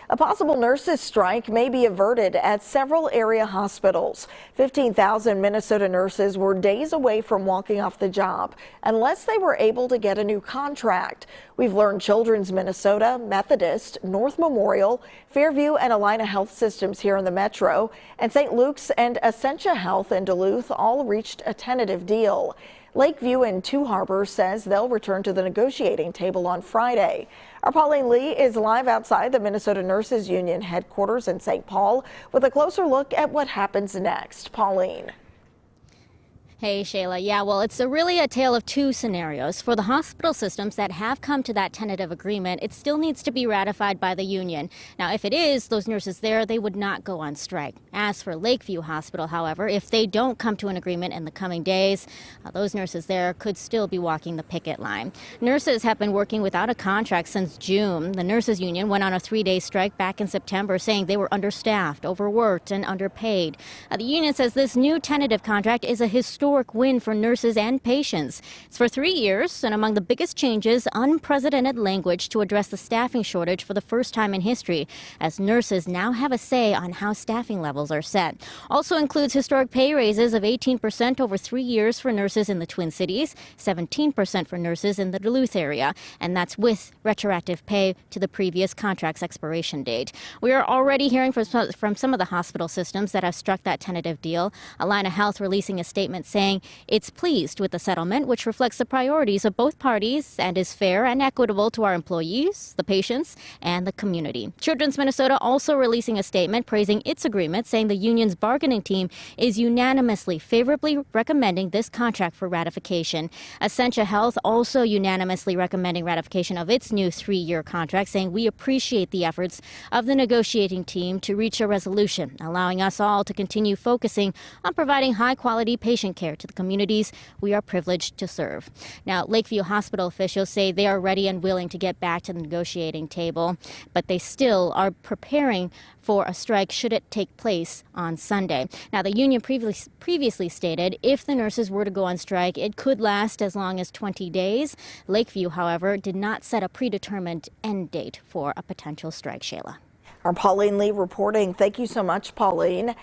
A possible nurses' strike may be averted at several area hospitals. 15,000 Minnesota nurses were days away from walking off the job unless they were able to get a new contract. We've learned Children's Minnesota, Methodist, North Memorial, Fairview, and Allina Health Systems here in the metro, and St. Luke's and Essentia Health in Duluth all reached a tentative deal. Lakeview and Two Harbors says they'll return to the negotiating table on Friday. Our Pauline Lee is live outside the Minnesota Nurses Union headquarters in St. Paul with a closer look at what happens next. Pauline. Hey, Shayla. Yeah, well, it's really a tale of two scenarios. For the hospital systems that have come to that tentative agreement, it still needs to be ratified by the union. Now, if it is, those nurses there, they would not go on strike. As for Lakeview Hospital, however, if they don't come to an agreement in the coming days, those nurses there could still be walking the picket line. Nurses have been working without a contract since June. The nurses union went on a 3-day strike back in September, saying they were understaffed, overworked, and underpaid. The union says this new tentative contract is a historic win for nurses and patients. It's for 3 years, and among the biggest changes, unprecedented language to address the staffing shortage for the first time in history, as nurses now have a say on how staffing levels are set. Also includes historic pay raises of 18% over 3 years for nurses in the Twin Cities, 17% for nurses in the Duluth area, and that's with retroactive pay to the previous contract's expiration date. We are already hearing from some of the hospital systems that have struck that tentative deal. Allina Health releasing a statement saying it's pleased with the settlement, which reflects the priorities of both parties and is fair and equitable to our employees, the patients, and the community. Children's Minnesota also releasing a statement praising its agreement, saying the union's bargaining team is unanimously favorably recommending this contract for ratification. Essentia Health also unanimously recommending ratification of its new 3-year contract, saying we appreciate the efforts of the negotiating team to reach a resolution, allowing us all to continue focusing on providing high-quality patient care to the communities we are privileged to serve. Now, Lakeview Hospital officials say they are ready and willing to get back to the negotiating table, but they still are preparing for a strike should it take place on Sunday. Now, the union previously stated if the nurses were to go on strike, it could last as long as 20 days. Lakeview, however, did not set a predetermined end date for a potential strike, Shayla. Our Pauline Lee reporting. Thank you so much, Pauline.